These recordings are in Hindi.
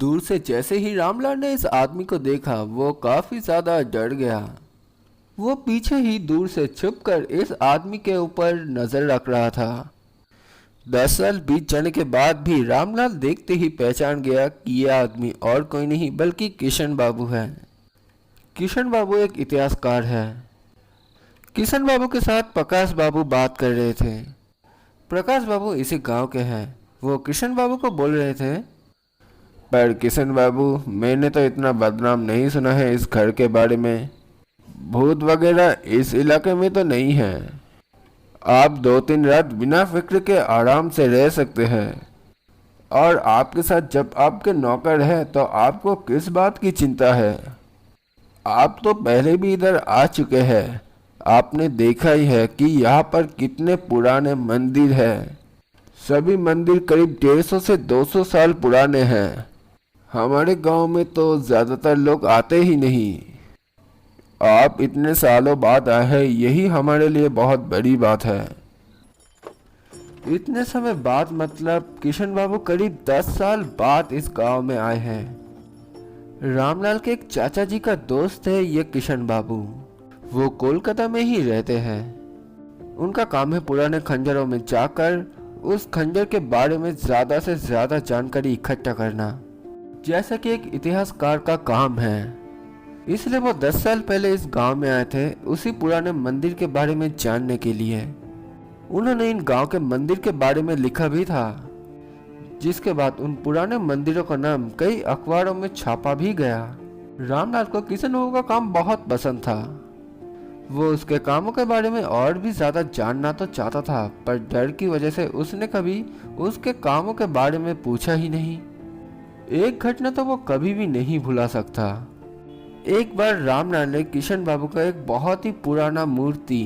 दूर से जैसे ही रामलाल ने इस आदमी को देखा वो काफी ज्यादा डर गया। वो पीछे ही दूर से छुपकर इस आदमी के ऊपर नजर रख रहा था। 10 साल बीत जाने के बाद भी रामलाल देखते ही पहचान गया कि यह आदमी और कोई नहीं बल्कि किशन बाबू है। किशन बाबू एक इतिहासकार है। किशन बाबू के साथ प्रकाश बाबू बात कर रहे थे। प्रकाश बाबू इसी गांव के हैं। वो किशन बाबू को बोल रहे थे, पर किशन बाबू, मैंने तो इतना बदनाम नहीं सुना है इस घर के बारे में। भूत वगैरह इस इलाके में तो नहीं है। आप 2-3 रात बिना फिक्र के आराम से रह सकते हैं। और आपके साथ जब आपके नौकर है तो आपको किस बात की चिंता है? आप तो पहले भी इधर आ चुके हैं। आपने देखा ही है कि यहाँ पर कितने पुराने मंदिर हैं। सभी मंदिर करीब 150 से 200 साल पुराने हैं। हमारे गांव में तो ज़्यादातर लोग आते ही नहीं। आप इतने सालों बाद आए हैं, यही हमारे लिए बहुत बड़ी बात है। इतने समय बाद मतलब किशन बाबू करीब 10 साल बाद इस गांव में आए हैं। रामलाल के एक चाचा जी का दोस्त है ये किशन बाबू। वो कोलकाता में ही रहते हैं। उनका काम है पुराने खंजरों में जाकर उस खंजर के बारे में ज़्यादा से ज़्यादा जानकारी इकट्ठा करना, जैसा कि एक इतिहासकार का काम है। इसलिए वो 10 साल पहले इस गांव में आए थे उसी पुराने मंदिर के बारे में जानने के लिए। उन्होंने इन गांव के मंदिर के बारे में लिखा भी था, जिसके बाद उन पुराने मंदिरों का नाम कई अखबारों में छापा भी गया। रामलाल को किशन बाबू का काम बहुत पसंद था। वो उसके कामों के बारे में और भी ज्यादा जानना तो चाहता था, पर डर की वजह से उसने कभी उसके कामों के बारे में पूछा ही नहीं। एक घटना तो वो कभी भी नहीं भुला सकता। एक बार रामलाल ने किशन बाबू का एक बहुत ही पुराना मूर्ति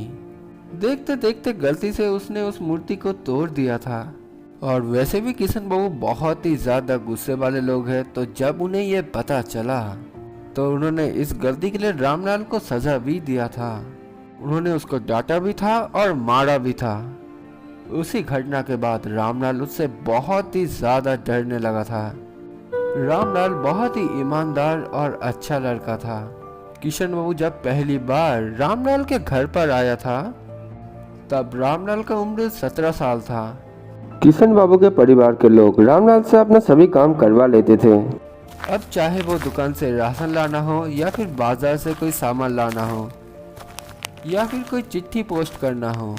देखते देखते गलती से उसने उस मूर्ति को तोड़ दिया था। और वैसे भी किशन बाबू बहुत ही ज्यादा गुस्से वाले लोग हैं, तो जब उन्हें यह पता चला तो उन्होंने इस गलती के लिए रामलाल को सजा भी दिया था। उन्होंने उसको डांटा भी था और मारा भी था। उसी घटना के बाद रामलाल उससे बहुत ही ज्यादा डरने लगा था। रामलाल बहुत ही ईमानदार और अच्छा लड़का था। किशन बाबू जब पहली बार रामलाल के घर पर आया था तब रामलाल का उम्र 17 साल था। किशन बाबू के परिवार के लोग रामलाल से अपना सभी काम करवा लेते थे। अब चाहे वो दुकान से राशन लाना हो या फिर बाजार से कोई सामान लाना हो या फिर कोई चिट्ठी पोस्ट करना हो,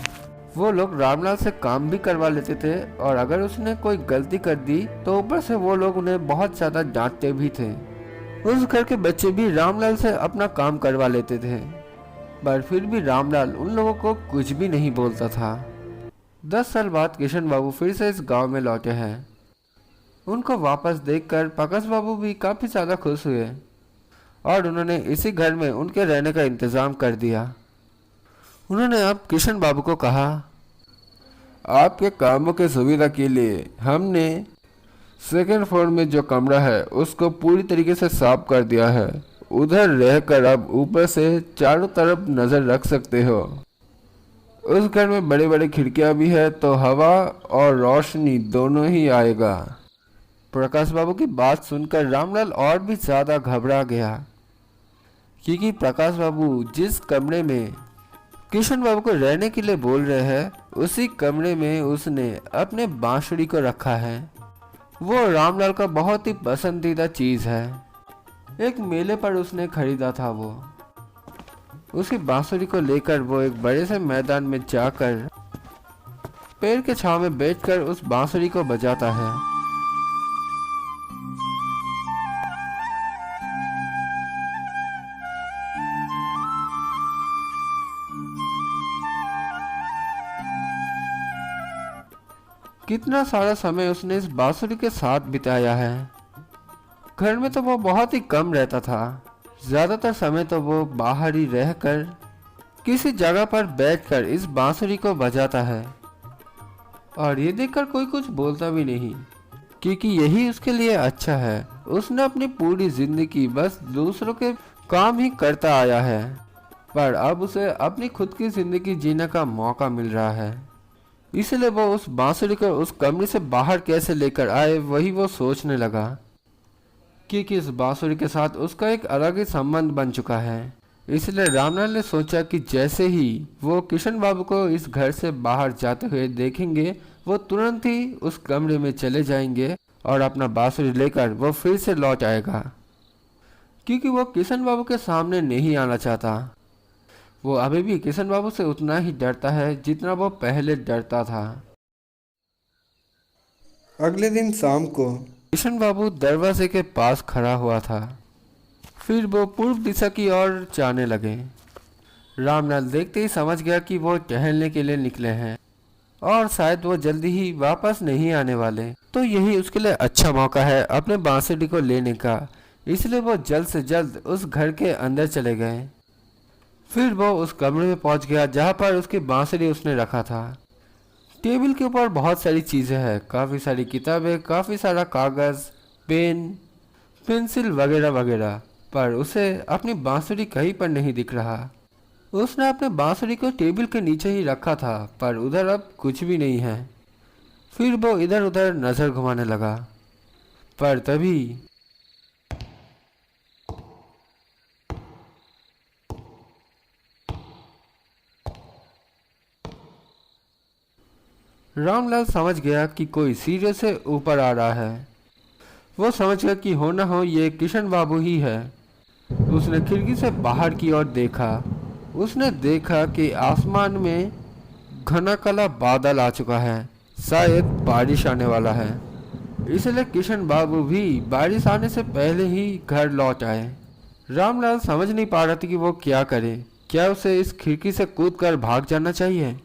वो लोग रामलाल से काम भी करवा लेते थे। और अगर उसने कोई गलती कर दी तो ऊपर से वो लोग उन्हें बहुत ज्यादा डांटते भी थे। उस घर के बच्चे भी रामलाल से अपना काम करवा लेते थे, पर फिर भी रामलाल उन लोगों को कुछ भी नहीं बोलता था। 10 साल बाद किशन बाबू फिर से इस गांव में लौटे हैं। उनको वापस देखकर प्रकाश बाबू भी काफी ज्यादा खुश हुए और उन्होंने इसी घर में उनके रहने का इंतजाम कर दिया। उन्होंने अब किशन बाबू को कहा, आपके कामों की सुविधा के लिए हमने सेकंड फ्लोर में जो कमरा है उसको पूरी तरीके से साफ कर दिया है। उधर रहकर अब ऊपर से चारों तरफ नजर रख सकते हो। उस घर में बड़े बड़े खिड़कियां भी है तो हवा और रोशनी दोनों ही आएगा। प्रकाश बाबू की बात सुनकर रामलाल और भी ज्यादा घबरा गया, क्योंकि प्रकाश बाबू जिस कमरे में किशन बाबू को रहने के लिए बोल रहे हैं उसी कमरे में उसने अपने बांसुरी को रखा है। वो रामलाल का बहुत ही पसंदीदा चीज है। एक मेले पर उसने खरीदा था। वो उसी बांसुरी को लेकर वो एक बड़े से मैदान में जाकर पेड़ के छांव में बैठकर उस बांसुरी को बजाता है। कितना सारा समय उसने इस बांसुरी के साथ बिताया है। घर में तो वो बहुत ही कम रहता था। ज्यादातर समय तो वो बाहर ही रहकर किसी जगह पर बैठकर इस बांसुरी को बजाता है। और ये देखकर कोई कुछ बोलता भी नहीं, क्योंकि यही उसके लिए अच्छा है। उसने अपनी पूरी जिंदगी बस दूसरों के काम ही करता आया है, पर अब उसे अपनी खुद की जिंदगी जीने का मौका मिल रहा है। इसलिए वो उस बांसुरी को उस कमरे से बाहर कैसे लेकर आए वही वो सोचने लगा। क्योंकि इस बांसुरी के साथ उसका एक अलग ही संबंध बन चुका है। इसलिए रामलाल ने सोचा कि जैसे ही वो किशन बाबू को इस घर से बाहर जाते हुए देखेंगे, वो तुरंत ही उस कमरे में चले जाएंगे और अपना बांसुरी लेकर वो फिर से लौट आएगा, क्योंकि वो किशन बाबू के सामने नहीं आना चाहता। वो अभी भी किशन बाबू से उतना ही डरता है जितना वो पहले डरता था। अगले दिन शाम को किशन बाबू दरवाजे के पास खड़ा हुआ था। फिर वो पूर्व दिशा की ओर जाने लगे। रामलाल देखते ही समझ गया कि वो टहलने के लिए निकले हैं और शायद वो जल्दी ही वापस नहीं आने वाले, तो यही उसके लिए अच्छा मौका है अपने बांसुरी को लेने का। इसलिए वो जल्द से जल्द उस घर के अंदर चले गए। फिर वो उस कमरे में पहुंच गया जहां पर उसकी बांसुरी उसने रखा था। टेबल के ऊपर बहुत सारी चीज़ें हैं, काफ़ी सारी किताबें, काफ़ी सारा कागज़, पेन, पेंसिल वगैरह वगैरह, पर उसे अपनी बांसुरी कहीं पर नहीं दिख रहा। उसने अपने बांसुरी को टेबल के नीचे ही रखा था, पर उधर अब कुछ भी नहीं है। फिर वो इधर उधर नज़र घुमाने लगा, पर तभी रामलाल समझ गया कि कोई सीढ़ियों से ऊपर आ रहा है। वो समझ गया कि हो न हो ये किशन बाबू ही है। उसने खिड़की से बाहर की ओर देखा। उसने देखा कि आसमान में घना काला बादल आ चुका है, शायद बारिश आने वाला है। इसलिए किशन बाबू भी बारिश आने से पहले ही घर लौट आए। रामलाल समझ नहीं पा रहा था कि वो क्या करे। क्या उसे इस खिड़की से कूदकर भाग जाना चाहिए?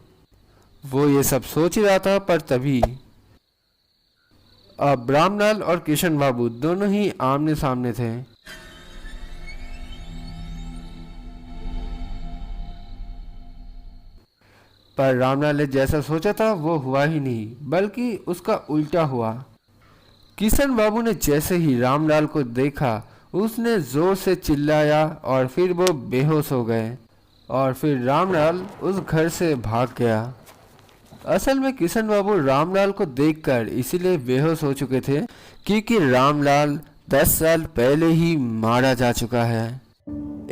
वो ये सब सोच ही रहा था, पर तभी अब रामलाल और किशन बाबू दोनों ही आमने सामने थे। पर रामलाल ने जैसा सोचा था वो हुआ ही नहीं, बल्कि उसका उल्टा हुआ। किशन बाबू ने जैसे ही रामलाल को देखा, उसने जोर से चिल्लाया और फिर वो बेहोश हो गए और फिर रामलाल उस घर से भाग गया। असल में किशन बाबू रामलाल को देखकर इसीलिए बेहोश हो चुके थे क्योंकि रामलाल 10 साल पहले ही मारा जा चुका है।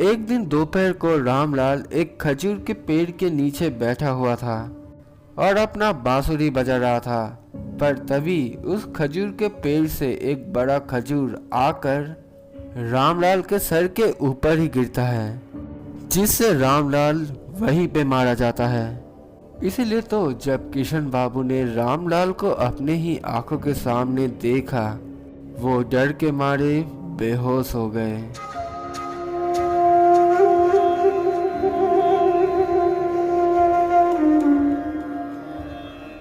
एक दिन दोपहर को रामलाल एक खजूर के पेड़ के नीचे बैठा हुआ था और अपना बांसुरी बजा रहा था, पर तभी उस खजूर के पेड़ से एक बड़ा खजूर आकर रामलाल के सर के ऊपर ही गिरता है, जिससे रामलाल वहीं पे मारा जाता है। इसीलिए तो जब किशन बाबू ने रामलाल को अपने ही आंखों के सामने देखा, वो डर के मारे बेहोश हो गए।